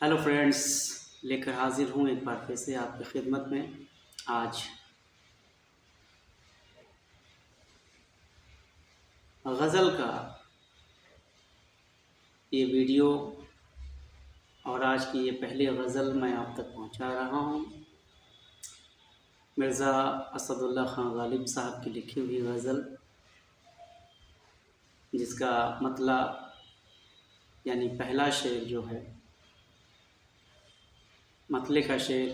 Hello friends, लेकर हाजिर हूँ एक बार फिर से आपकी खिदमत में। आज गज़ल का ये वीडियो और आज की ये पहली गज़ल मैं आप तक पहुँचा रहा हूँ। मिर्ज़ा असदुल्ला ख़ान ग़ालिब साहब की लिखी हुई गज़ल, जिसका मतलब यानी पहला शेर जो है, मतले का शेर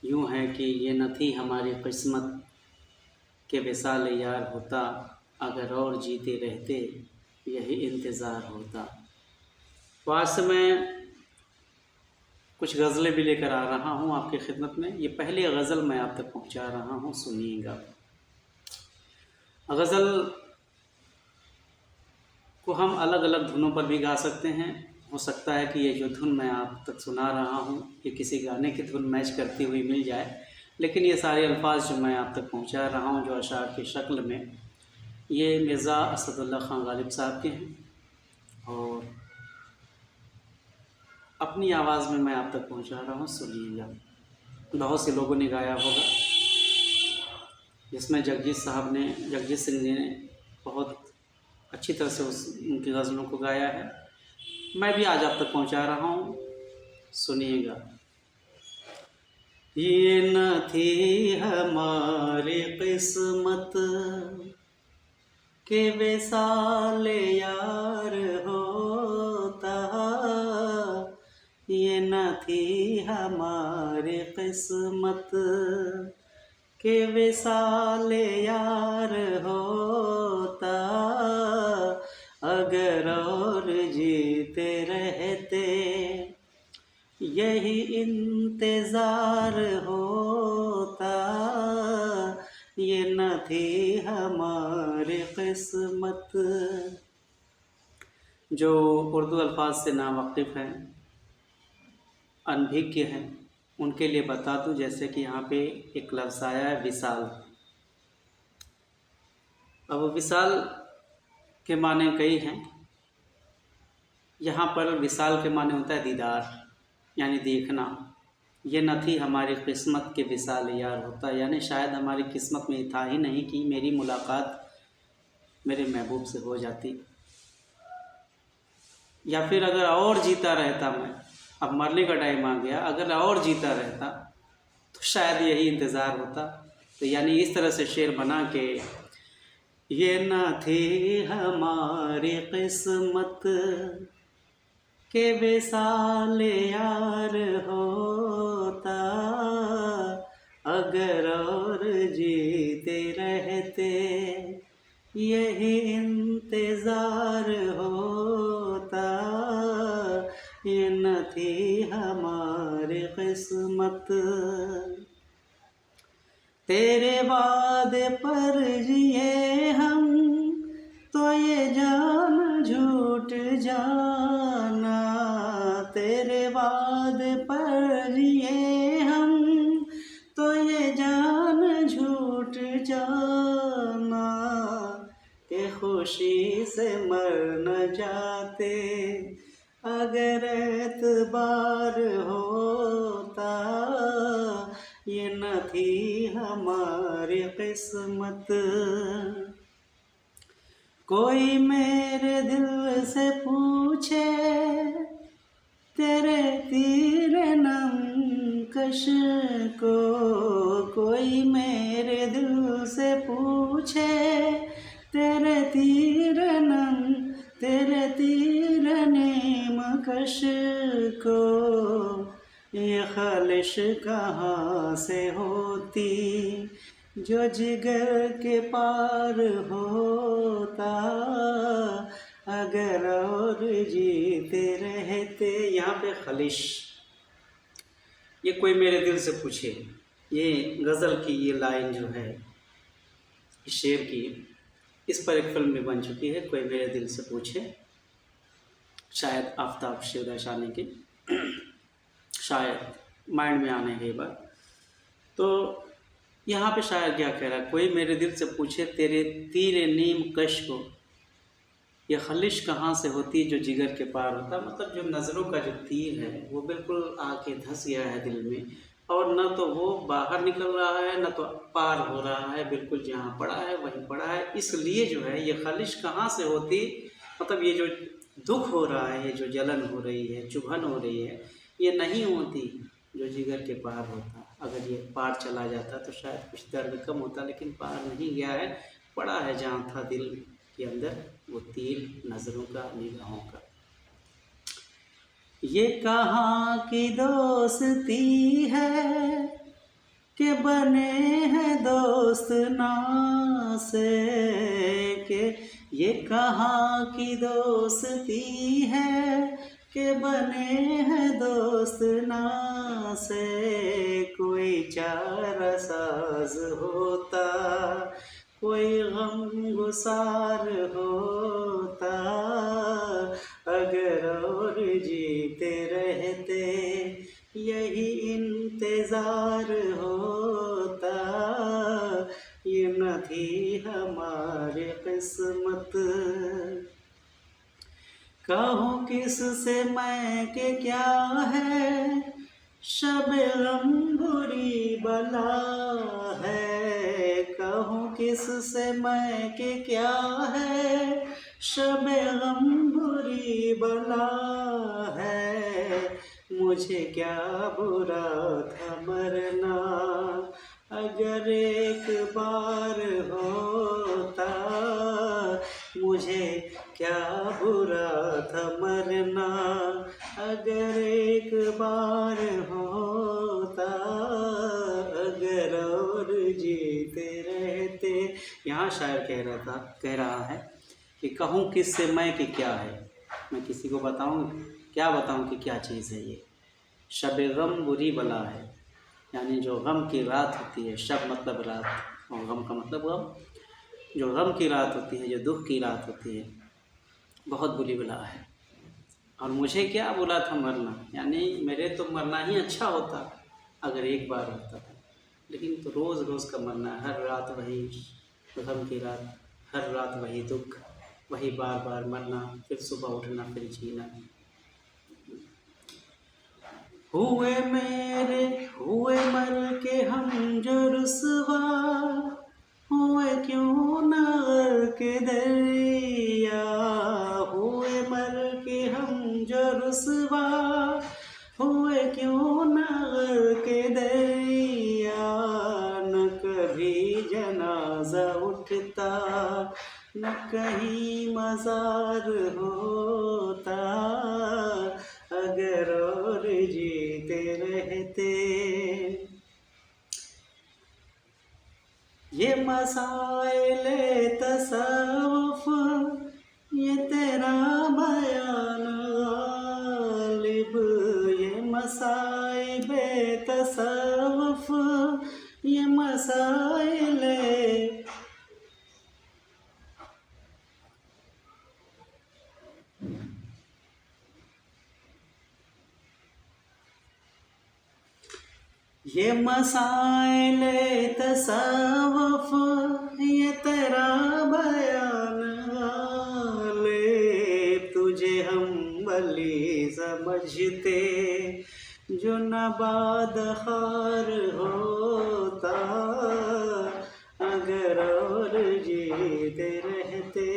यूँ है कि ये न थी हमारी किस्मत के विसाल यार होता, अगर और जीते रहते यही इंतज़ार होता। तो आज से मैं कुछ गज़लें भी लेकर आ रहा हूँ आपकी खिदमत में। ये पहली गज़ल मैं आप तक पहुँचा रहा हूँ, सुनिएगा। गज़ल को हम अलग अलग धुनों पर भी गा सकते हैं। हो सकता है कि ये जो धुन मैं आप तक सुना रहा हूँ ये किसी गाने की धुन मैच करती हुई मिल जाए, लेकिन ये सारे अल्फाज जो मैं आप तक पहुँचा रहा हूँ जो अशार की शक्ल में, ये मिर्ज़ा असदुल्ला ख़ान ग़ालिब साहब के हैं और अपनी आवाज़ में मैं आप तक पहुँचा रहा हूँ, सुनिएगा। बहुत से लोगों ने गाया होगा, जिसमें जगजीत सिंह जी ने बहुत अच्छी तरह से उनकी गज़लों को गाया है। मैं भी आज आप तक पहुँचा रहा हूँ, सुनिएगा। ये न थी हमारी किस्मत के विसाल यार होता, ये न थी हमारी किस्मत के विसाल यार होता, अगर और जीते रहते यही इंतज़ार होता, ये न थी हमारी किस्मत। जो उर्दू अल्फाज से नावाकिफ़ हैं, अनभिज्ञ हैं, उनके लिए बता दूं, जैसे कि यहाँ पे एक लफ्ज़ आया है विसाल। अब विसाल के माने कई हैं। यहाँ पर विसाल के माने होता है दीदार, यानी देखना। ये न थी हमारी किस्मत के विसाल यार होता, यानी शायद हमारी किस्मत में था ही नहीं कि मेरी मुलाकात मेरे महबूब से हो जाती, या फिर अगर और जीता रहता मैं, अब मरने का टाइम आ गया, अगर और जीता रहता तो शायद यही इंतज़ार होता। तो यानी इस तरह से शेर बना के, ये न थी हमारी किस्मत के विसाल यार होता, अगर और जीते रहते यही इंतज़ार होता, ये न थी हमारी किस्मत। तेरे वादे पर जिए हम तो ये जान झूठ जाना, तेरे वादे पर जिए हम तो ये जान झूठ जाना, कि खुशी से मर न जाते अगर एतबार होता, ये न थी हमारी किस्मत। कोई मेरे दिल से पूछे तेरे तीर नम कश को, कोई मेरे दिल से पूछे तेरे तीर नेम कश को, ये खालिश कहाँ से होती जो जिगर के पार होता, अगर और जीते रहते। यहाँ पे खालिश, ये कोई मेरे दिल से पूछे, ये गज़ल की ये लाइन जो है इस शेर की, इस पर एक फिल्म भी बन चुकी है, कोई मेरे दिल से पूछे, शायद आफ्ताब शेदा शानी की, शायद माइंड में आने के बाद। तो यहाँ पे शायर क्या कह रहा है, कोई मेरे दिल से पूछे तेरे तीर नीम कश को, ये खलिश कहाँ से होती जो जिगर के पार होता, मतलब जो नज़रों का जो तीर है वो बिल्कुल आके धंस गया है दिल में, और न तो वो बाहर निकल रहा है न तो पार हो रहा है, बिल्कुल जहाँ पड़ा है वहीं पड़ा है। इसलिए जो है ये खलिश कहाँ से होती, मतलब ये जो दुख हो रहा है, ये जो जलन हो रही है, चुभन हो रही है, ये नहीं होती जो जिगर के पार होता। अगर ये पार चला जाता तो शायद कुछ दर्द कम होता, लेकिन पार नहीं गया है, पड़ा है जहाँ था दिल के अंदर वो तीर नज़रों का, निगाहों का। ये कहाँ की दोस्ती है कि बने हैं दोस्त ना से, के ये कहाँ की दोस्ती है कि बने हैं दोस्त ना से। कोई चारा साज होता, कोई गम गुसार होता, अगर और जीते रहते यही इंतज़ार होता। ये न थी हमारी किस्मत, कहूँ किससे मैं कि क्या है, शब गम बुरी बला है। कहूँ किससे मैं कि क्या है, शब गम बुरी बला है। मुझे क्या बुरा था मरना, अगर एक बार होता। मुझे क्या बुरा था मरना, अगर एक बार होता, अगर और जीते रहते। यहाँ शायर कह रहा है कि कहूँ किससे मैं कि क्या है, मैं किसी को बताऊँ, क्या बताऊँ कि क्या चीज़ है ये। शब गम बुरी बला है, यानी जो गम की रात होती है, शब मतलब रात और गम का मतलब गम। जो गम की रात होती है, जो दुख की रात होती है, बहुत बुरी बला है। और मुझे क्या बुरा था मरना, यानी मेरे तो मरना ही अच्छा होता अगर एक बार होता था, लेकिन तो रोज़ रोज़ का मरना, हर रात वही गम की रात, हर रात वही दुख, वही बार बार मरना, फिर सुबह उठना, फिर जीना। हुए मर के हम जो रुसवा, हुए क्यों न गर के दरिया। हुए मर के हम जो रुसवा, हुए क्यों न गर के दरिया। न कभी जनाजा उठता, न कहीं मज़ार होता, अगर और जीते रहते। ये मसाइले तसव्वुफ़, ये तेरा बयान गालिब। ये मसाइबे तसव्वुफ़, ये मसाइले ये मसाइले तसव्वुफ़, ये तेरा बयान गालिब। तुझे हम वली समझते जो नबाद खार होता, अगर और जीते रहते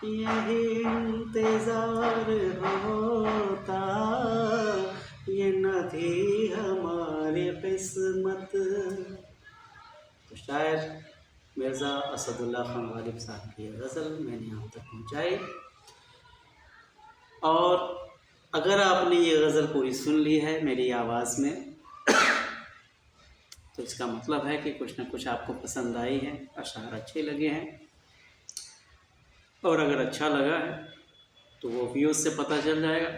यही इंतज़ार होता। ये न थी हमारी किस्मत। तो शायर मिर्ज़ा असदुल्ला खान गालिब साहब की गज़ल मैंने यहाँ तक पहुँचाई। और अगर आपने ये गज़ल पूरी सुन ली है मेरी आवाज़ में, तो इसका मतलब है कि कुछ ना कुछ आपको पसंद आई है, अशार अच्छे लगे हैं। और अगर अच्छा लगा है तो वो व्यूज़ से पता चल जाएगा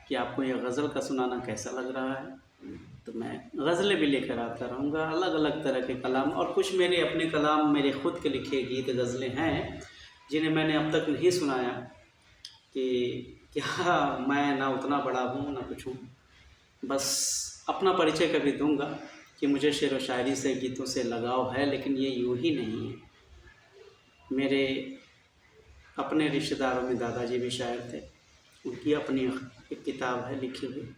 कि आपको यह गज़ल का सुनाना कैसा लग रहा है। तो मैं गज़लें भी लेकर आता रहूँगा, अलग अलग तरह के कलाम, और कुछ मेरे अपने कलाम, मेरे ख़ुद के लिखे गीत गज़लें हैं जिन्हें मैंने अब तक नहीं सुनाया, कि क्या मैं ना उतना बड़ा हूँ ना कुछ हूँ। बस अपना परिचय कभी दूँगा कि मुझे शेर व शायरी से, गीतों से लगाव है, लेकिन ये यूँ ही नहीं है। मेरे अपने रिश्तेदारों में दादाजी भी शायर थे, उनकी अपनी एक किताब है लिखी हुई,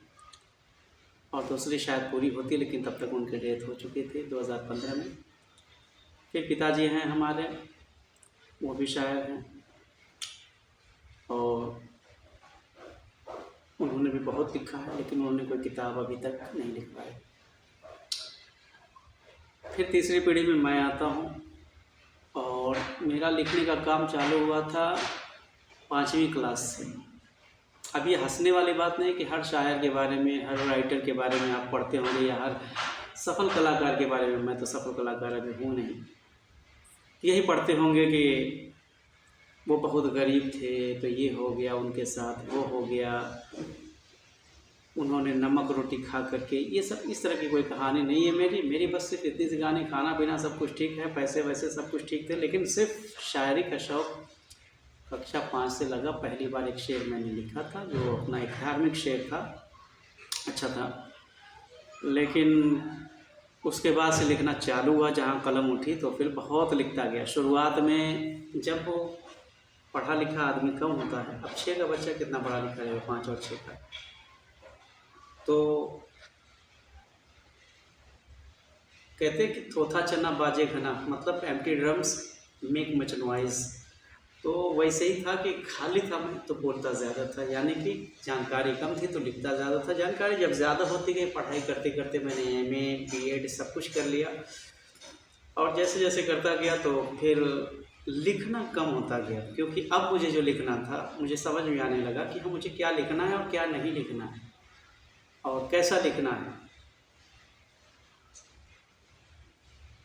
और दूसरी शायद पूरी होती, लेकिन तब तक उनकी डेथ हो चुकी थी 2015 में। फिर पिताजी हैं हमारे, वो भी शायर हैं, और उन्होंने भी बहुत लिखा है, लेकिन उन्होंने कोई किताब अभी तक नहीं लिख पाए। फिर तीसरी पीढ़ी में मैं आता हूँ, और मेरा लिखने का काम चालू हुआ था 5वीं क्लास से। अब ये हंसने वाली बात नहीं कि हर शायर के बारे में, हर राइटर के बारे में आप पढ़ते होंगे, या हर सफल कलाकार के बारे में, मैं तो सफल कलाकार अभी हूँ नहीं, यही पढ़ते होंगे कि वो बहुत गरीब थे तो ये हो गया उनके साथ, वो हो गया, उन्होंने नमक रोटी खा करके, ये सब इस तरह की कोई कहानी नहीं है मेरी बस सिर्फ इतनी सी कहानी, खाना पीना सब कुछ ठीक है, पैसे वैसे सब कुछ ठीक थे, लेकिन सिर्फ शायरी का शौक़ कक्षा 5 से लगा। पहली बार एक शेर मैंने लिखा था, जो अपना एक धार्मिक शेर था, अच्छा था, लेकिन उसके बाद से लिखना चालू हुआ, जहाँ कलम उठी तो फिर बहुत लिखता गया। शुरुआत में जब वो पढ़ा लिखा आदमी कम होता है, अब 6 का बच्चा कितना पढ़ा लिखा है, 5 और 6 का, तो कहते कि थोथा चना बाजे घना, मतलब empty drums make much noise. तो वैसे ही था कि खाली था मैं तो बोलता ज़्यादा था, यानी कि जानकारी कम थी तो लिखता ज़्यादा था। जानकारी जब ज़्यादा होती गई, पढ़ाई करते करते मैंने MA B.Ed सब कुछ कर लिया, और जैसे जैसे करता गया तो फिर लिखना कम होता गया, क्योंकि अब मुझे जो लिखना था, मुझे समझ में आने लगा कि हाँ, मुझे क्या लिखना है और क्या नहीं लिखना है, और कैसा लिखना है,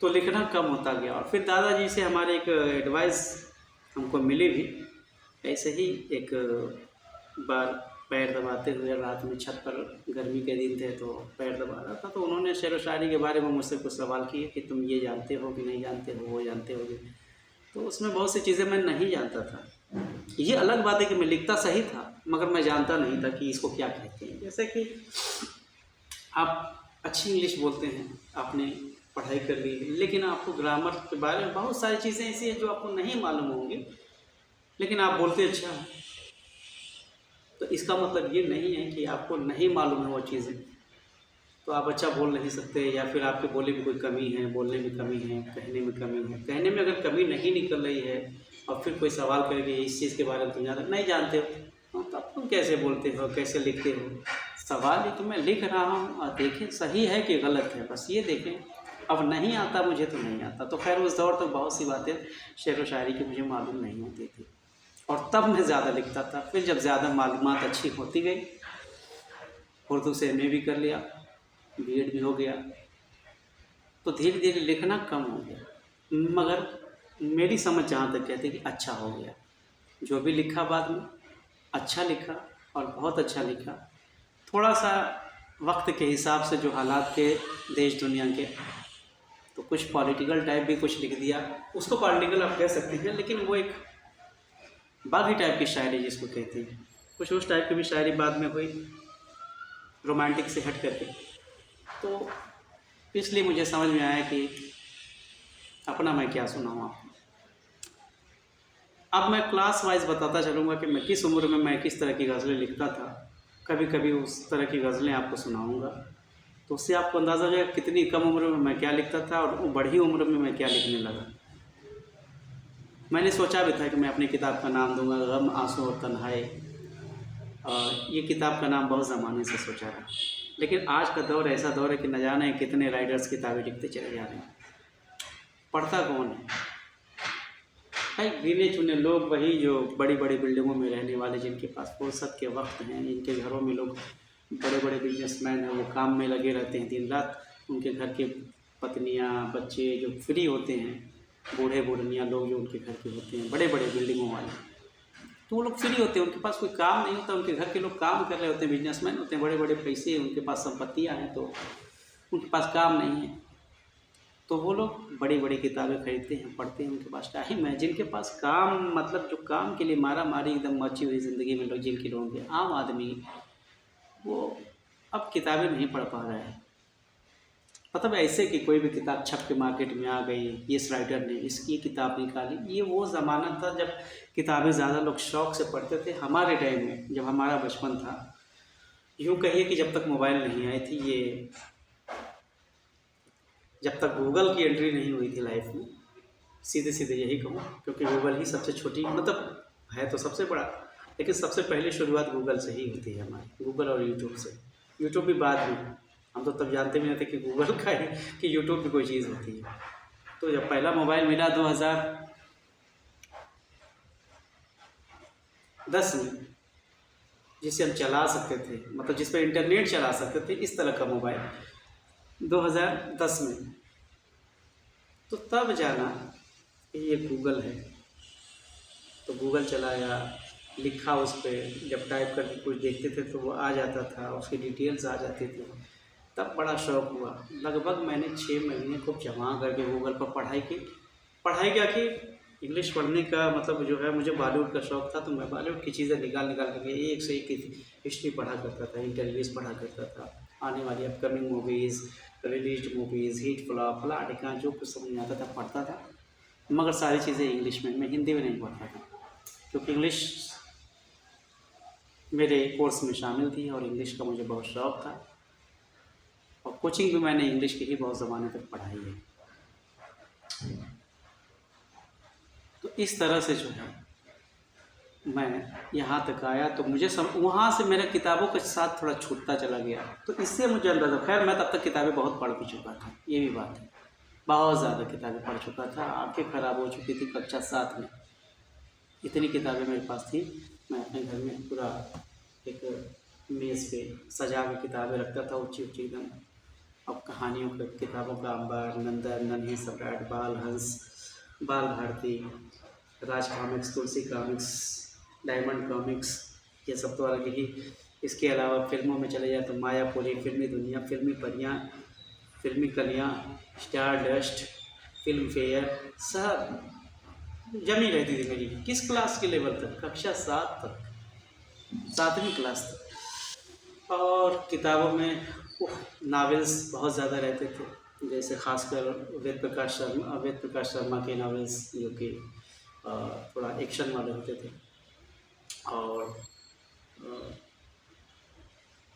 तो लिखना कम होता गया। और फिर दादाजी से हमारे एक एडवाइस हमको मिली भी, ऐसे ही एक बार पैर दबाते हुए रात में छत पर, गर्मी के दिन थे तो पैर दबा रहा था, तो उन्होंने शेर व शायरी के बारे में मुझसे कुछ सवाल किए कि तुम ये जानते हो कि नहीं जानते हो, वो जानते हो। तो उसमें बहुत सी चीज़ें मैं नहीं जानता था। ये अलग बात है कि मैं लिखता सही था, मगर मैं जानता नहीं था कि इसको क्या कहते हैं। जैसे कि आप अच्छी इंग्लिश बोलते हैं, आपने पढ़ाई कर ली, लेकिन आपको ग्रामर के बारे में बहुत सारी चीज़ें ऐसी हैं जो आपको नहीं मालूम होंगी, लेकिन आप बोलते अच्छा है, तो इसका मतलब ये नहीं है कि आपको नहीं मालूम है वो चीज़ें, तो आप अच्छा बोल नहीं सकते, या फिर आपके बोले में कोई कमी है, बोलने में कमी है, कहने में कमी है। कहने में अगर कमी नहीं निकल रही है, और फिर कोई सवाल करेगी इस चीज़ के बारे में तुम नहीं जानते हो, तो अब तुम कैसे बोलते हो, कैसे लिखते हो। सवाल ही तो मैं लिख रहा हूँ, और देखें सही है कि गलत है, बस ये देखें। अब नहीं आता मुझे तो नहीं आता। तो खैर उस दौर तक बहुत सी बातें शेर व शायरी की मुझे मालूम नहीं होती थी, और तब मैं ज़्यादा लिखता था। फिर जब ज़्यादा मालूमात अच्छी होती गई, उर्दू से MA भी कर लिया, B.Ed भी हो गया, तो धीरे धीरे लिखना कम हो गया, मगर मेरी समझ जहाँ तक कहती कि अच्छा हो गया। जो भी लिखा बाद में अच्छा लिखा, और बहुत अच्छा लिखा। थोड़ा सा वक्त के हिसाब से जो हालात के देश दुनिया के, तो कुछ पॉलिटिकल टाइप भी कुछ लिख दिया, उसको पॉलिटिकल आप कह सकते हैं, लेकिन वो एक बागी टाइप की शायरी जिसको कहते हैं, कुछ उस टाइप की भी शायरी बाद में हुई, रोमांटिक से हट करके। तो इसलिए मुझे समझ में आया कि अपना मैं क्या सुनाऊँ आपको। अब मैं क्लास वाइज बताता चलूँगा कि मैं किस उम्र में मैं किस तरह की गज़लें लिखता था। कभी कभी उस तरह की गज़लें आपको सुनाऊँगा, तो उससे आपको अंदाज़ा हो जाएगा कितनी कम उम्र में मैं क्या लिखता था, और बड़ी उम्र में मैं क्या लिखने लगा। मैंने सोचा भी था कि मैं अपनी किताब का नाम दूंगा गम, आंसू और तन्हाई, और ये किताब का नाम बहुत ज़माने से सोचा था, लेकिन आज का दौर ऐसा दौर है कि न जाने कितने राइटर्स किताबें लिखते चले जा रहे हैं, पढ़ता कौन है। भाई गिने चुने लोग, वही जो बड़ी बड़ी बिल्डिंगों में रहने वाले, जिनके पास फुर्सत के वक्त हैं, जिनके घरों में लोग बड़े बड़े बिजनेसमैन हैं, वो काम में लगे रहते हैं दिन रात। उनके घर के पत्नियाँ, बच्चे जो फ्री होते हैं, बूढ़े बूढ़नियाँ लोग जो उनके घर के होते हैं, बड़े बड़े बिल्डिंगों वाले, तो वो लोग फ्री होते हैं, उनके पास कोई काम नहीं होता। उनके घर के लोग काम कर रहे होते हैं, बिजनेसमैन होते हैं, बड़े बड़े पैसे, उनके पास संपत्तियाँ हैं, तो उनके पास काम नहीं है, तो वो लोग बड़ी बड़ी किताबें खरीदते हैं, पढ़ते हैं। उनके पास टाइम है। जिनके पास काम, मतलब जो काम के लिए मारा मारी एकदम मची हुई ज़िंदगी में लोग, जिनके लोगों के आम आदमी, वो अब किताबें नहीं पढ़ पा रहे हैं। मतलब ऐसे कि कोई भी किताब छप के मार्केट में आ गई, इस राइटर ने इसकी किताब निकाली, ये वो ज़माना था जब किताबें ज़्यादा लोग शौक़ से पढ़ते थे। हमारे टाइम में जब हमारा बचपन था, यूँ कहिए कि जब तक मोबाइल नहीं आई थी, ये जब तक गूगल की एंट्री नहीं हुई थी लाइफ में, सीधे सीधे यही कहूँ, क्योंकि गूगल ही सबसे छोटी, मतलब है तो सबसे बड़ा, लेकिन सबसे पहले शुरुआत गूगल से ही होती है हमारी, गूगल और यूट्यूब से। यूट्यूब भी बाद में, हम तो तब जानते भी नहीं थे कि गूगल का है, कि यूट्यूब भी कोई चीज़ होती है। तो जब पहला मोबाइल मिला 2010 में, जिसे हम चला सकते थे, मतलब जिस पर इंटरनेट चला सकते थे, इस तरह का मोबाइल 2010 में, तो तब जाना कि ये गूगल है। तो गूगल चलाया, लिखा उस पर, जब टाइप करके कुछ देखते थे तो वो आ जाता था, उसकी डिटेल्स आ जाती थी। तब बड़ा शौक़ हुआ, लगभग मैंने 6 महीने खूब जमा करके गूगल पर पढ़ाई की। पढ़ाई क्या की, इंग्लिश पढ़ने का मतलब जो है, मुझे बॉलीवुड का शौक़ था, तो मैं बॉलीवुड की चीज़ें निकाल निकाल करके एक से एक हिस्ट्री पढ़ा करता था, इंटरव्यूज़ पढ़ा करता था, आने वाली upcoming movies, released movies, hit flop, फला ढिकाना, जो कुछ समझ में आता था पढ़ता था। मगर सारी चीज़ें इंग्लिश में, मैं हिंदी में नहीं पढ़ता था, क्योंकि इंग्लिश मेरे कोर्स में शामिल थी और इंग्लिश का मुझे बहुत शौक़ था, और कोचिंग भी मैंने इंग्लिश की ही बहुत ज़माने तक पढ़ाई है। तो इस तरह से जो है मैं यहाँ तक आया, तो मुझे वहाँ से मेरा किताबों के साथ थोड़ा छूटता चला गया। तो इससे मुझे अंदाज़ा, खैर मैं तब तक किताबें बहुत पढ़ भी चुका था, ये भी बात है, बहुत ज़्यादा किताबें पढ़ चुका था, आँखें ख़राब हो चुकी थी कक्षा 7 में, इतनी किताबें मेरे पास थी। मैं अपने घर में पूरा एक मेज़ पे सजा के किताबें रखता था, ऊँची ऊँची एकदम। अब कहानियों की किताबों का अंबार, नंदन, नन्हे सम्राट, बाल हंस, बाल भारती, राज कॉमिक्स, तुलसी कॉमिक्स, डायमंड कॉमिक्स, ये सब तो अलग ही। इसके अलावा फिल्मों में चले जाए तो मायापुरी, फिल्मी दुनिया, फिल्मी परियां, फिल्मी कलियां, स्टार डस्ट, फिल्म फेयर, सब जमी रहती थी मेरी। किस क्लास के लेवल तक, कक्षा 7 तक, 7वीं क्लास तक। और किताबों में नावल्स बहुत ज़्यादा रहते थे, जैसे ख़ासकर वेद प्रकाश शर्मा के नावल्स, जो कि थोड़ा एक्शन वाले होते थे, और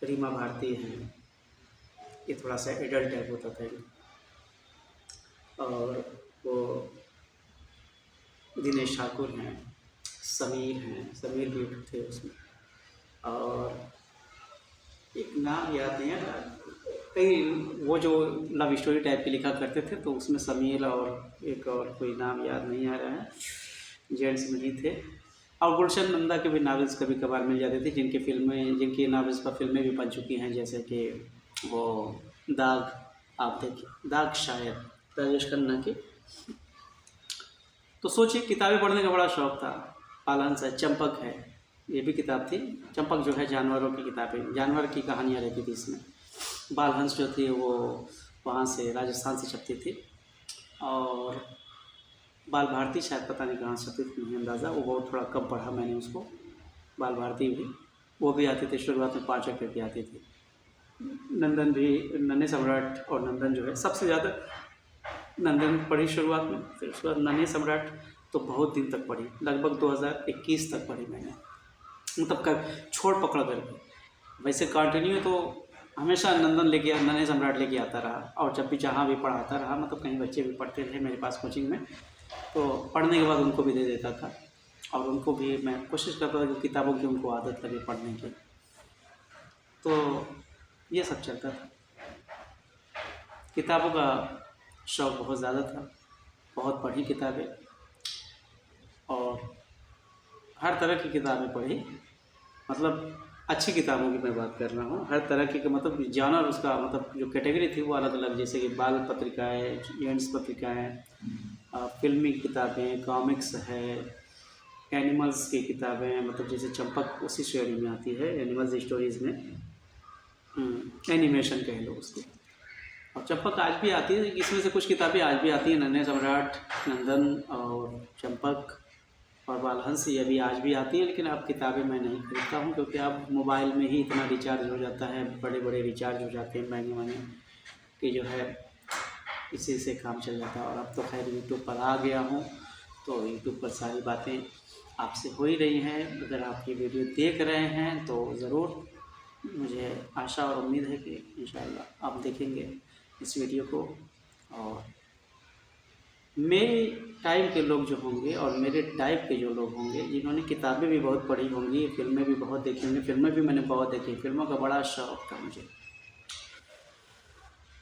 रीमा भारती हैं, ये थोड़ा सा एडल्ट टाइप होता था। और वो दिनेश ठाकुर हैं, समीर भी थे उसमें, और एक नाम याद नहीं है, कहीं वो जो लव स्टोरी टाइप की लिखा करते थे, तो उसमें समीर और एक और कोई नाम याद नहीं आ रहा है, जेंट्स में ही थे। और गुलशन नंदा के भी नावल्स कभी कभार मिल जाते थे, जिनकी नावल्स पर फिल्में भी बन चुकी हैं, जैसे कि वो दाग, आप देखिए दाग, शायद राजेश खन्ना की। तो सोचिए, किताबें पढ़ने का बड़ा शौक़ था। पालहंस है, चंपक है, ये भी किताब थी। चंपक जो है जानवरों की किताबें, जानवर की कहानियाँ रहती थी इसमें। बालहंस जो थी वो वहाँ से राजस्थान से छपती थी, और बाल भारती शायद पता नहीं कहाँ से छपती थी, नहीं अंदाज़ा, वो बहुत थोड़ा कम पढ़ा मैंने उसको। बाल भारती भी, वो भी आती थी, शुरुआत में 5 रुपये की आती थी। नंदन भी, नन्हे सम्राट और नंदन जो है सबसे ज़्यादा, नंदन पढ़ी शुरुआत में, फिर उसके बाद नन्हे सम्राट तो बहुत दिन तक पढ़ी, लगभग 2021 तक पढ़ी मैंने, मतलब छोड़ पकड़ करके। वैसे कंटिन्यू तो हमेशा नन्हे सम्राट लेके आता रहा, और जब भी जहाँ भी पढ़ाता रहा, मतलब कहीं बच्चे भी पढ़ते थे मेरे पास कोचिंग में, तो पढ़ने के बाद उनको भी दे देता था, और उनको भी मैं कोशिश करता था कि किताबों की उनको आदत लगे पढ़ने की। तो ये सब चलता था, किताबों का शौक़ बहुत ज़्यादा था, बहुत पढ़ी किताबें, और हर तरह की किताबें पढ़ी, मतलब अच्छी किताबों की मैं बात कर रहा हूँ। हर तरह की, मतलब जॉनर उसका, मतलब जो कैटेगरी थी वो अलग अलग, जैसे कि बाल पत्रिकाएँ, जेंट्स पत्रिकाएँ, फिल्मी किताबें, कॉमिक्स है, एनिमल्स की किताबें, मतलब जैसे चंपक उसी श्रेणी में आती है, एनिमल्स स्टोरीज़ में, एनिमेशन कह लो उसको। और चंपक आज भी आती है, इसमें से कुछ किताबें आज भी आती हैं, नन्हे सम्राट, नंदन और चंपक और बालहंस, ये भी आज भी आती हैं, लेकिन अब किताबें मैं नहीं खरीदता हूँ, क्योंकि अब मोबाइल में ही इतना रिचार्ज हो जाता है, बड़े बड़े रिचार्ज हो जाते हैं महंगे महंगे, कि जो है इसी से काम चल जाता है। और अब तो खैर यूट्यूब पर आ गया हूँ, तो यूट्यूब पर सारी बातें आपसे हो ही रही हैं। अगर आप ये वीडियो देख रहे हैं तो ज़रूर मुझे आशा और उम्मीद है कि इंशाअल्लाह आप देखेंगे इस वीडियो को। और मेरे टाइम के लोग जो होंगे और मेरे टाइप के जो लोग होंगे, जिन्होंने किताबें भी बहुत पढ़ी होंगी, फ़िल्में भी बहुत देखी होंगी, फ़िल्में भी मैंने बहुत देखी, फ़िल्मों का बड़ा शौक़ था मुझे।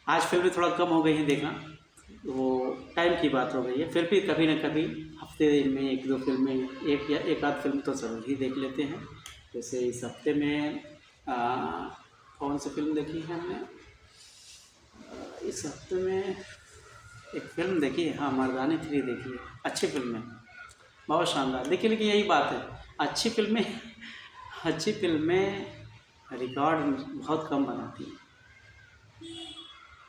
आज फ़िल्में थोड़ा कम हो गई हैं देखना, वो टाइम की बात हो गई है। फिर भी कभी न कभी हफ्ते में 1-2 फ़िल्में, एक या एक आध फ़िल्म तो ज़रूर ही देख लेते हैं। जैसे इस हफ्ते में कौन सी फ़िल्म देखी है हमने, इस हफ्ते में एक फ़िल्म देखी है, हाँ, मर्दानी 3 देखी है। अच्छी फ़िल्म है, बहुत शानदार। देखिए, लेकिन यही बात है, अच्छी फ़िल्में रिकॉर्ड बहुत कम बनाती हैं।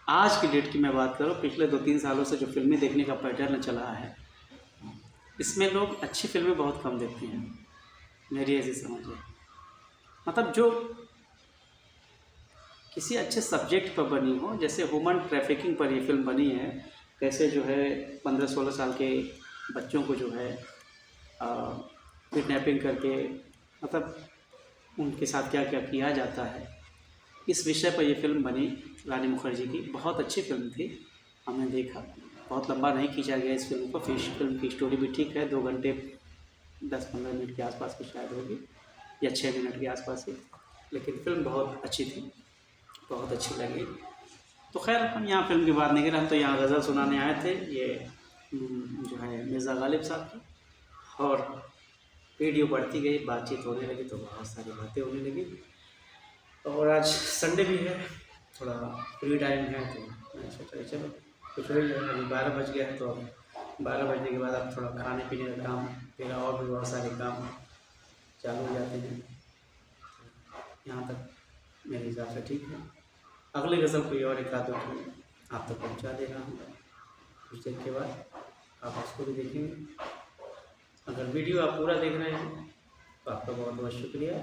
आज की डेट की मैं बात करूँ, पिछले 2-3 सालों से जो फ़िल्में देखने का पैटर्न चला है, इसमें लोग अच्छी फ़िल्में बहुत कम देखते हैं, मेरी ऐसी समझ है। मतलब जो किसी अच्छे सब्जेक्ट पर बनी हो, जैसे ह्यूमन ट्रैफिकिंग पर ये फ़िल्म बनी है, कैसे जो है 15-16 साल के बच्चों को जो है किडनैपिंग करके, मतलब उनके साथ क्या क्या किया जाता है, इस विषय पर ये फ़िल्म बनी रानी मुखर्जी की। बहुत अच्छी फ़िल्म थी, हमने देखा। बहुत लंबा नहीं खींचा गया इस फ़िल्म को, फ़िल्म की स्टोरी भी ठीक है, 2 घंटे 10-15 मिनट के आसपास की शायद होगी, या 6 मिनट के आसपास की, लेकिन फ़िल्म बहुत अच्छी थी, बहुत अच्छी लगी। तो खैर हम यहाँ फ़िल्म की बात नहीं कर रहे, हम तो यहाँ गज़ल सुनाने आए थे, ये जो है मिर्ज़ा गालिब साहब की। और वीडियो बढ़ती गई, बातचीत होने लगी तो बहुत सारी बातें होने लगी। और आज संडे भी है, थोड़ा फ्री टाइम है, तो मैंने सोचा कि चलो कुछ हो ही जाए। अभी 12 बज गया है, तो अब 12 बजने के बाद अब थोड़ा खाने पीने का काम, फिर और भी बहुत सारे काम चालू हो जाते हैं। यहाँ तक मेरे हिसाब से ठीक है। अगली गज़ल कोई और एक आध आप तक पहुँचा दे रहा हूँ कुछ देर के बाद, आप उसको भी देखेंगे। अगर वीडियो आप पूरा देख रहे हैं तो आपका बहुत बहुत शुक्रिया,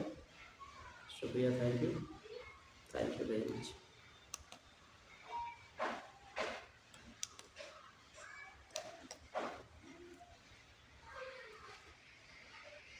थैंक यू वेरी मच।